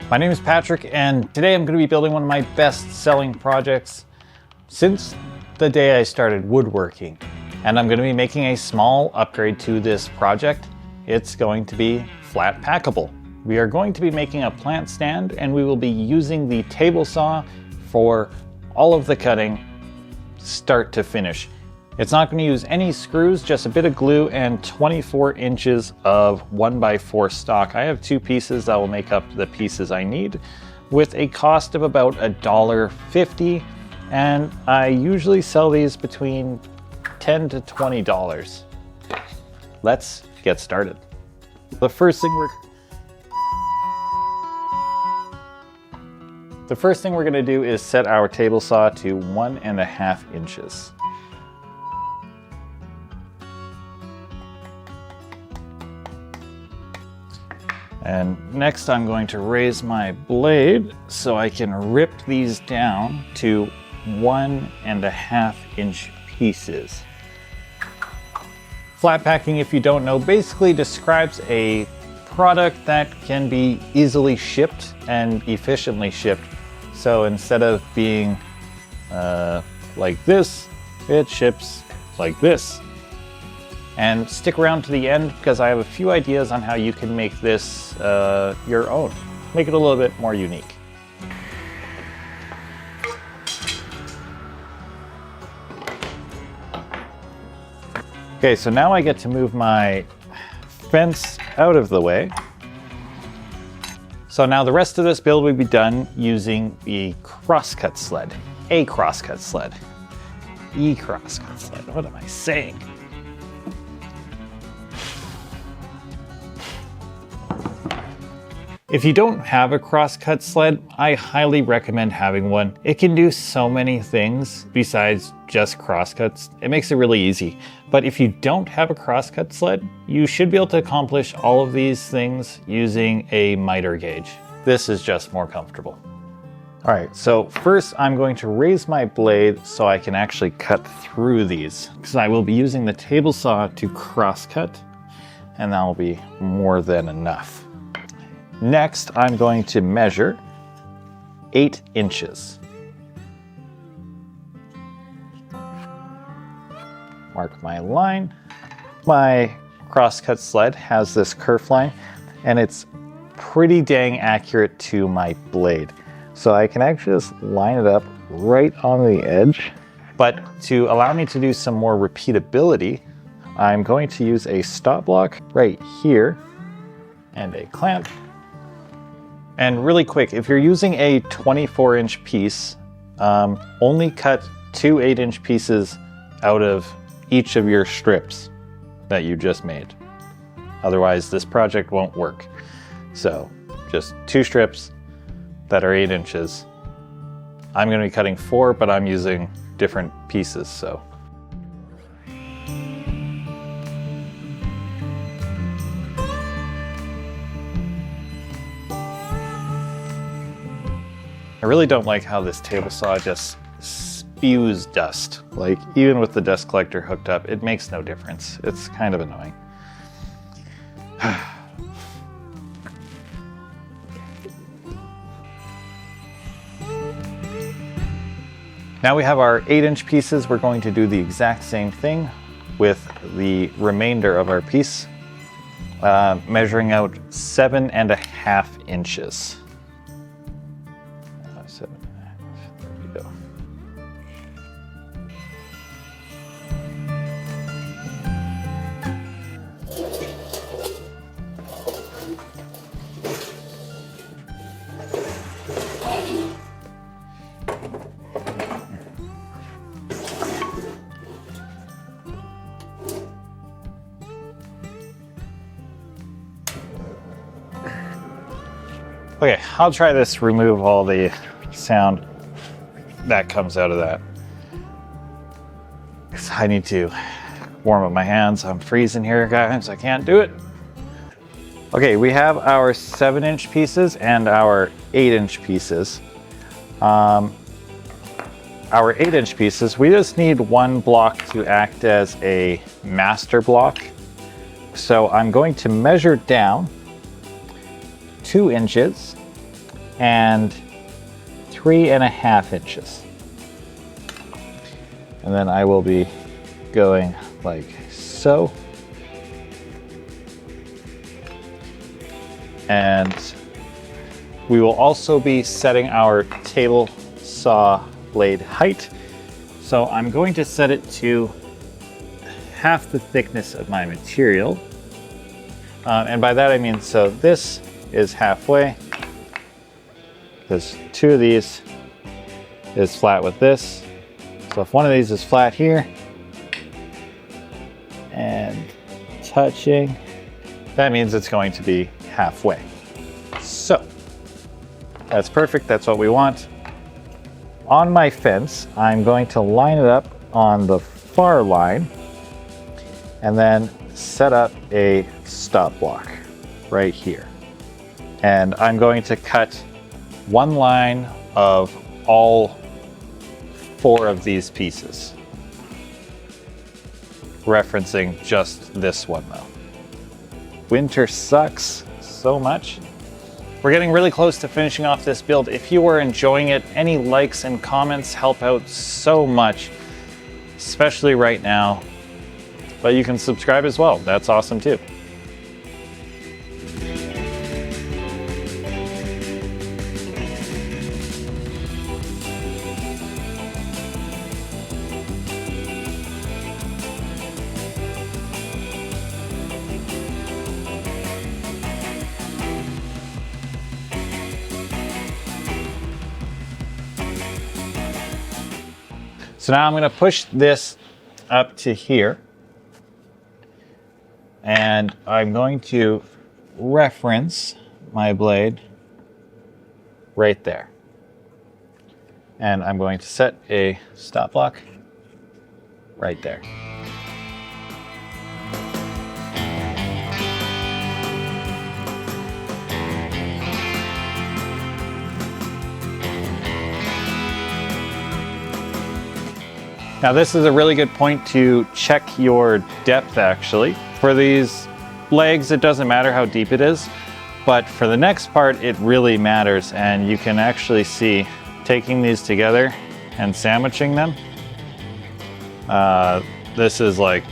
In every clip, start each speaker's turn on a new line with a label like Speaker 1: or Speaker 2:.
Speaker 1: My name is Patrick, and today I'm going to be building one of my best-selling projects since the day I started woodworking. And I'm going to be making a small upgrade to this project. It's going to be flat-packable. We are going to be making a plant stand, and we will be using the table saw for all of the cutting, start to finish. It's not going to use any screws, just a bit of glue and 24 inches of 1x4 stock. I have two pieces that will make up the pieces I need with a cost of about $1.50, and I usually sell these between $10 to $20. Let's get started. The first thing we're going to do is set our table saw to 1.5 inches. And next I'm going to raise my blade so I can rip these down to 1.5 inch pieces. Flat packing, if you don't know, basically describes a product that can be easily shipped and efficiently shipped. So instead of being like this, it ships like this. And stick around to the end because I have a few ideas on how you can make this your own. Make it a little bit more unique. Okay, so now I get to move my fence out of the way. So now the rest of this build will be done using the crosscut sled. A crosscut sled. E crosscut sled. What am I saying? If you don't have a crosscut sled, I highly recommend having one. It can do so many things besides just crosscuts. It makes it really easy. But if you don't have a crosscut sled, you should be able to accomplish all of these things using a miter gauge. This is just more comfortable. All right, so first I'm going to raise my blade so I can actually cut through these, because I will be using the table saw to crosscut, and that will be more than enough. Next, I'm going to measure 8 inches. Mark my line. My crosscut sled has this kerf line, and it's pretty dang accurate to my blade. So I can actually just line it up right on the edge. But to allow me to do some more repeatability, I'm going to use a stop block right here and a clamp. And really quick, if you're using a 24-inch piece, only cut 2 8-inch pieces out of each of your strips that you just made. Otherwise, this project won't work. So just 2 strips that are 8 inches. I'm going to be cutting 4, but I'm using different pieces, so. I really don't like how this table saw just spews dust. Like, even with the dust collector hooked up, it makes no difference. It's kind of annoying. Now we have our 8-inch pieces. We're going to do the exact same thing with the remainder of our piece, measuring out 7.5 inches. 7.5. There we go. Okay, I'll try this, remove all the sound that comes out of that. Because I need to warm up my hands. I'm freezing here, guys. I can't do it. Okay, we have our 7-inch pieces and our 8-inch pieces. Our 8-inch pieces, we just need one block to act as a master block. So I'm going to measure down 2 inches and 3.5 inches. And then I will be going like so. And we will also be setting our table saw blade height. So I'm going to set it to half the thickness of my material. And by that I mean, so this is halfway, because 2 of these is flat with this. So if one of these is flat here and touching, that means it's going to be halfway. So that's perfect, that's what we want. On my fence, I'm going to line it up on the far line and then set up a stop block right here. And I'm going to cut one line of all 4 of these pieces, referencing just this one though. Winter sucks so much. We're getting really close to finishing off this build. If you are enjoying it, any likes and comments help out so much, especially right now. But you can subscribe as well, that's awesome too. So now I'm going to push this up to here, and I'm going to reference my blade right there. And I'm going to set a stop block right there. Now this is a really good point to check your depth actually. For these legs, it doesn't matter how deep it is, but for the next part, it really matters. And you can actually see, taking these together and sandwiching them, this is like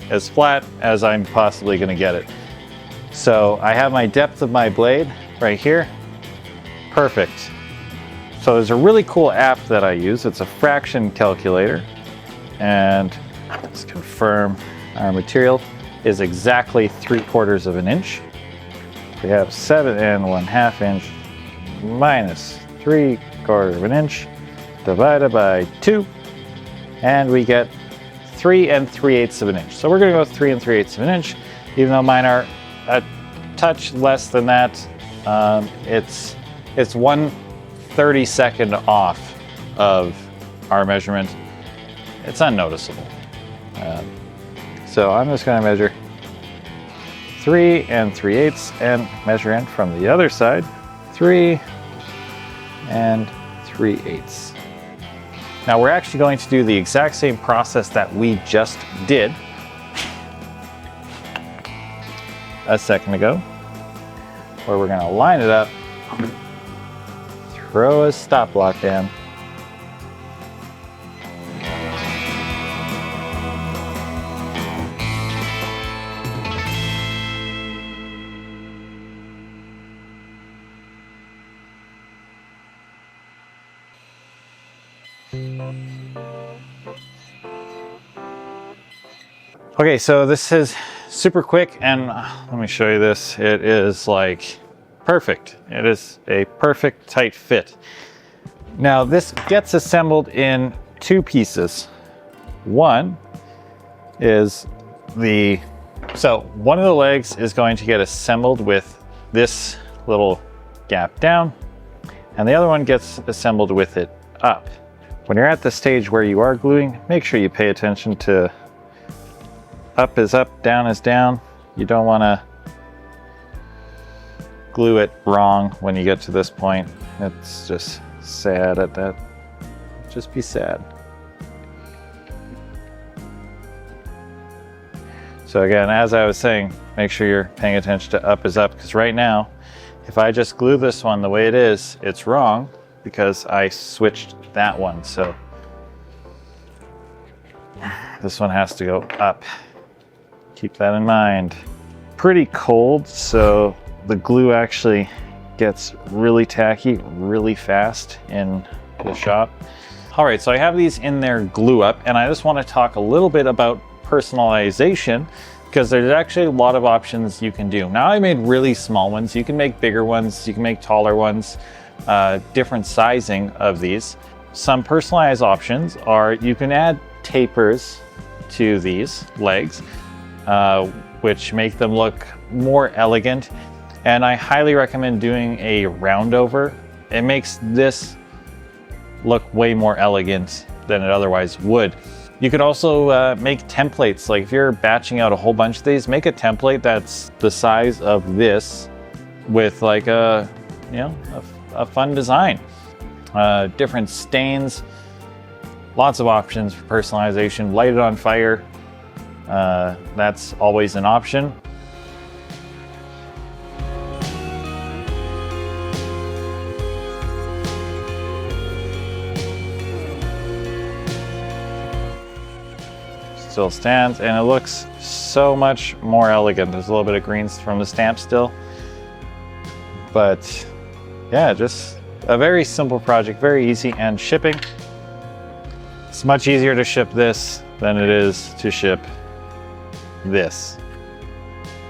Speaker 1: as flat as I'm possibly gonna get it. So I have my depth of my blade right here, perfect. So there's a really cool app that I use. It's a fraction calculator, and let's confirm our material is exactly 3/4 of an inch. We have 7.5 inch minus 3/4 of an inch divided by 2, and we get 3 3/8 of an inch. So we're gonna go with 3 3/8 of an inch, even though mine are a touch less than that. It's 1/32 off of our measurement. It's unnoticeable. So I'm just going to measure 3 3/8 and measure in from the other side 3 3/8. Now we're actually going to do the exact same process that we just did a second ago, where we're going to line it up, throw a stop block down, okay, so this is super quick, and let me show you this. It is like perfect. It is a perfect tight fit. Now this gets assembled in 2 pieces. One is so one of the legs is going to get assembled with this little gap down, and the other one gets assembled with it up. When you're at the stage where you are gluing, make sure you pay attention to up is up, down is down. You don't want to glue it wrong when you get to this point. It's just sad at that. Just be sad. So again, as I was saying, make sure you're paying attention to up is up, because right now If I just glue this one the way it is, it's wrong because I switched that one. So this one has to go up. Keep that in mind. Pretty cold, so the glue actually gets really tacky really fast in the shop. All right, so I have these in their glue up, and I just want to talk a little bit about personalization, because there's actually a lot of options you can do. Now I made really small ones. You can make bigger ones, you can make taller ones, different sizing of these. Some personalized options are you can add tapers to these legs, which make them look more elegant. And I highly recommend doing a roundover. It makes this look way more elegant than it otherwise would. You could also make templates. Like if you're batching out a whole bunch of these, make a template that's the size of this with like a, you know, a fun design. Different stains, lots of options for personalization. Light it on fire, that's always an option. Still stands, and it looks so much more elegant. There's a little bit of greens from the stamp still, but yeah, just a very simple project, very easy. And shipping, it's much easier to ship this than it is to ship this.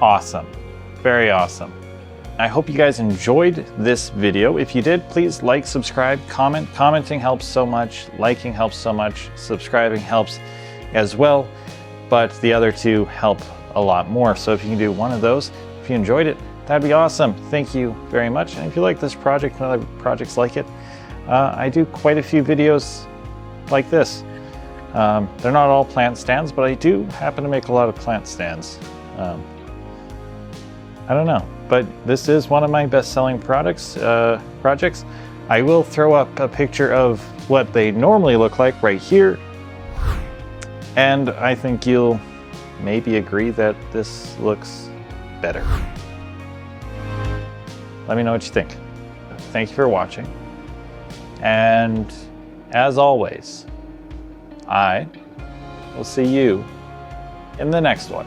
Speaker 1: Awesome, very awesome. I hope you guys enjoyed this video. If you did, please like, subscribe, comment. Commenting helps so much, liking helps so much, subscribing helps as well, but the other two help a lot more. So if you can do one of those, if you enjoyed it, that'd be awesome. Thank you very much. And if you like this project and other projects like it, I do quite a few videos like this. They're not all plant stands, but I do happen to make a lot of plant stands. I don't know, but this is one of my best-selling projects. I will throw up a picture of what they normally look like right here. And I think you'll maybe agree that this looks better. Let me know what you think. Thank you for watching. And as always, I will see you in the next one.